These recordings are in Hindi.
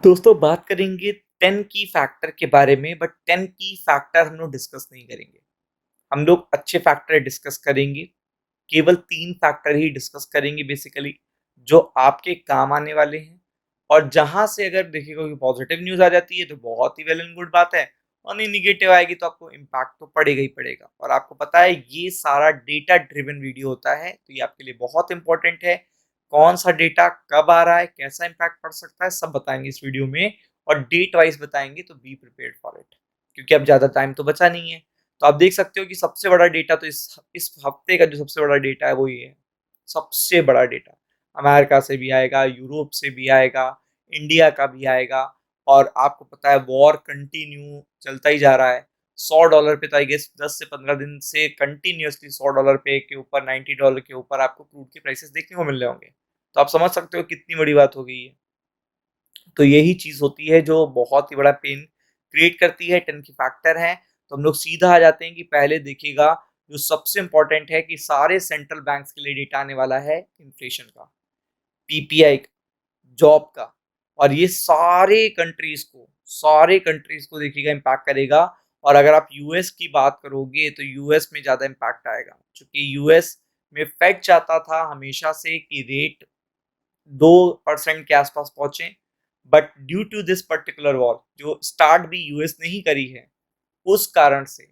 दोस्तों बात करेंगे 10 की फैक्टर के बारे में बट 10 की फैक्टर हम लोग डिस्कस नहीं करेंगे। हम लोग अच्छे फैक्टर डिस्कस करेंगे। केवल 3 फैक्टर ही डिस्कस करेंगे बेसिकली जो आपके काम आने वाले हैं और जहाँ से अगर देखिएगा कि पॉजिटिव न्यूज़ आ जाती है तो बहुत ही वेल एंड गुड बात है और नहीं नेगेटिव आएगी तो आपको इम्पैक्ट तो पड़ेगा ही पड़ेगा। और आपको पता है ये सारा डेटा ड्रिवन वीडियो होता है तो ये आपके लिए बहुत इंपॉर्टेंट है। कौन सा डेटा कब आ रहा है, कैसा इम्पैक्ट पड़ सकता है, सब बताएंगे इस वीडियो में और डेट वाइज बताएंगे तो बी प्रिपेयर्ड फॉर इट क्योंकि अब ज़्यादा टाइम तो बचा नहीं है। तो आप देख सकते हो कि सबसे बड़ा डेटा तो इस हफ्ते का जो सबसे बड़ा डेटा है वो ये है। सबसे बड़ा डेटा अमेरिका से भी आएगा, यूरोप से भी आएगा, इंडिया का भी आएगा। और आपको पता है वॉर कंटिन्यू चलता ही जा रहा है। $100 पे तो आई गेस 10 से 15 दिन से कंटिन्यूअसली $100 पे के ऊपर, $90 के ऊपर आपको क्रूड के प्राइसेस देखने को मिल रहे होंगे। तो आप समझ सकते हो कितनी बड़ी बात हो गई है। तो यही चीज होती है जो बहुत ही बड़ा पेन क्रिएट करती है, 10 की फैक्टर है। तो हम लोग सीधा आ जाते हैं कि पहले देखिएगा जो सबसे इंपॉर्टेंट है कि सारे सेंट्रल बैंक्स के लिए डेटा आने वाला है इन्फ्लेशन का, पीपीआई का, जॉब का। और ये सारे कंट्रीज को देखिएगा इम्पैक्ट करेगा। और अगर आप यूएस की बात करोगे तो यूएस में ज्यादा इम्पैक्ट आएगा क्योंकि यूएस में फेड चाहता था हमेशा से कि रेट 2% के आसपास पहुंचे। But due to this particular war जो स्टार्ट भी यूएस ने ही करी है, उस कारण से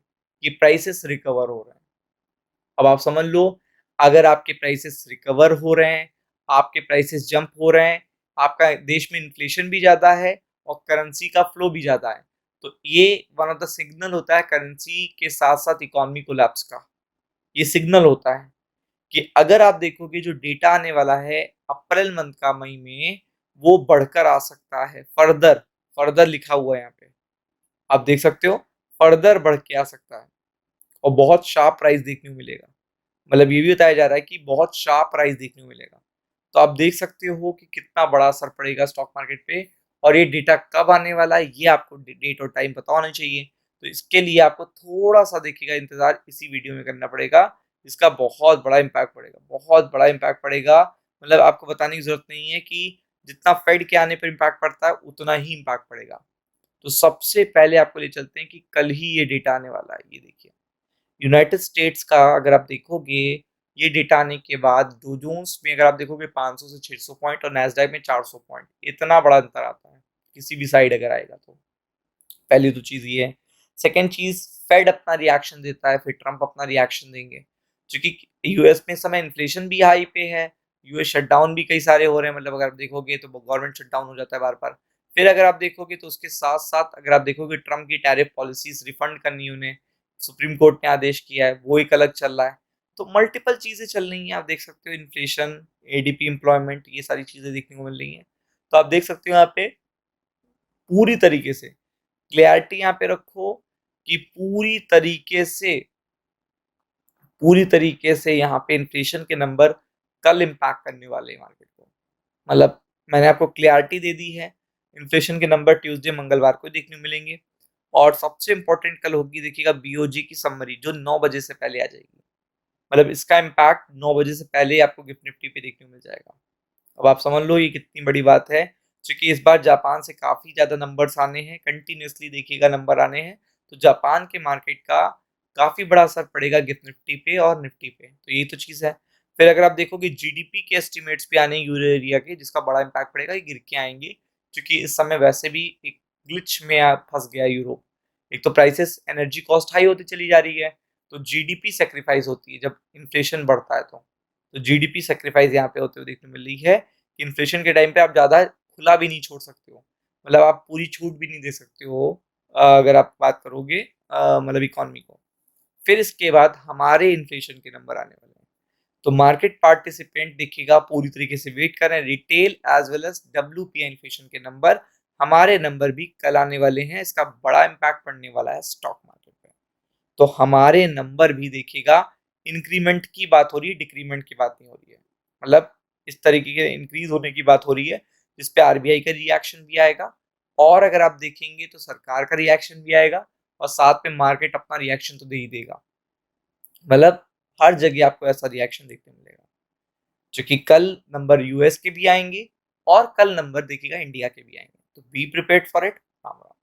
ये प्राइसेस रिकवर हो रहे हैं। अब आप समझ लो, अगर आपके प्राइसेस रिकवर हो रहे हैं, आपके प्राइसेस जंप हो रहे हैं, आपका देश में इन्फ्लेशन भी ज्यादा है और करेंसी का फ्लो भी ज्यादा है, तो ये वन ऑफ द सिग्नल होता है करेंसी के साथ साथ इकोनॉमी कोलैप्स का। ये सिग्नल होता है कि अगर आप देखोगे जो डेटा आने वाला है अप्रैल मंथ का मई में, वो बढ़कर आ सकता है। फर्दर फर्दर लिखा हुआ है यहाँ पे, आप देख सकते हो, फर्दर बढ़ के आ सकता है और बहुत शार्प प्राइस देखने को मिलेगा। मतलब ये भी बताया जा रहा है कि बहुत शार्प प्राइस देखने को मिलेगा। तो आप देख सकते हो कि कितना बड़ा असर पड़ेगा स्टॉक मार्केट पे। और ये डेटा कब आने वाला है ये आपको डेट और टाइम पता होना चाहिए। तो इसके लिए आपको थोड़ा सा देखिएगा इंतजार इसी वीडियो में करना पड़ेगा। इसका बहुत बड़ा इम्पैक्ट पड़ेगा, बहुत बड़ा इम्पैक्ट पड़ेगा। मतलब आपको बताने की जरूरत नहीं है कि जितना फेड के आने पर इम्पैक्ट पड़ता है उतना ही इम्पैक्ट पड़ेगा। तो सबसे पहले आपको ले चलते हैं कि कल ही ये डेटा आने वाला है। ये देखिए यूनाइटेड स्टेट्स का अगर आप देखोगे, ये डेटा आने के बाद डो जोन्स में अगर आप देखोगे 500 से 600 पॉइंट और नैस्डैक में 400 पॉइंट, इतना बड़ा अंतर आता है किसी भी साइड अगर आएगा तो। पहली तो चीज ये है। सेकेंड चीज, फेड अपना रिएक्शन देता है, फिर ट्रम्प अपना रिएक्शन देंगे क्योंकि यूएस में इस समय इन्फ्लेशन भी हाई पे है। यूएस शटडाउन भी कई सारे हो रहे हैं, मतलब अगर आप देखोगे तो गवर्नमेंट शटडाउन हो जाता है बार बार। फिर अगर आप देखोगे तो उसके साथ साथ अगर आप देखोगे ट्रम्प की टैरिफ पॉलिसीज रिफंड करनी उन्हें सुप्रीम कोर्ट ने आदेश किया है, वो एक अलग चल रहा है। तो मल्टीपल चीजें चल रही हैं, आप देख सकते हो इन्फ्लेशन, एडीपी, एम्प्लॉयमेंट, ये सारी चीजें देखने को मिल रही हैं। तो आप देख सकते हो यहाँ पे पूरी तरीके से क्लियरिटी यहाँ पे रखो कि पूरी तरीके से यहाँ पे इन्फ्लेशन के नंबर कल इम्पैक्ट करने वाले हैं मार्केट को। मतलब मैंने आपको क्लियरिटी दे दी है। इन्फ्लेशन के नंबर ट्यूसडे मंगलवार को देखने को मिलेंगे। और सबसे इंपॉर्टेंट कल होगी देखिएगा बीओजी की समरी जो 9 बजे से पहले आ जाएगी। मतलब इसका इम्पैक्ट 9 बजे से पहले ही आपको गिफ्ट निफ्टी पे देखने को मिल जाएगा। अब आप समझ लो ये कितनी बड़ी बात है क्योंकि इस बार जापान से काफी ज्यादा नंबर्स आने हैं, कंटिन्यूअसली देखिएगा नंबर आने हैं। तो जापान के मार्केट का काफी बड़ा असर पड़ेगा गिफ्ट निफ्टी पे और निफ्टी पे, तो यही तो चीज है। फिर अगर आप देखोगे जीडीपी के एस्टिमेट्स भी आने यूरो एरिया के, जिसका बड़ा इम्पैक्ट पड़ेगा, ये गिर के आएंगे क्योंकि इस समय वैसे भी एक ग्लिच में फंस गया यूरोप। एक तो प्राइसेस एनर्जी कॉस्ट हाई होती चली जा रही है, तो जीडीपी सेक्रीफाइस होती है जब इन्फ्लेशन बढ़ता है। तो जीडीपी सेक्रीफाइस यहाँ पे होते हुए देखने मिल रही है कि इन्फ्लेशन के टाइम पे आप ज़्यादा खुला भी नहीं छोड़ सकते हो। मतलब आप पूरी छूट भी नहीं दे सकते हो अगर आप बात करोगे मतलब इकोनॉमी को। फिर इसके बाद हमारे इन्फ्लेशन के नंबर आने वाले हैं। तो मार्केट पार्टिसिपेंट देखिएगा पूरी तरीके से वेट कर रहे हैं, retail as well as WPI inflation के नंबर, हमारे नंबर भी कल आने वाले हैं। इसका बड़ा इम्पैक्ट पड़ने वाला है स्टॉक मार्केट पे। तो हमारे नंबर भी देखिएगा, इंक्रीमेंट की बात हो रही है, डिक्रीमेंट की बात नहीं हो रही है। मतलब इस तरीके के इंक्रीज होने की बात हो रही है जिसपे आरबीआई का रिएक्शन भी आएगा। और अगर आप देखेंगे तो सरकार का रिएक्शन भी आएगा और साथ में मार्केट अपना रिएक्शन तो दे ही देगा। मतलब हर जगह आपको ऐसा रिएक्शन देखने मिलेगा क्योंकि कल नंबर यूएस के भी आएंगे और कल नंबर देखिएगा इंडिया के भी आएंगे। तो be prepared for it. Ram Ram.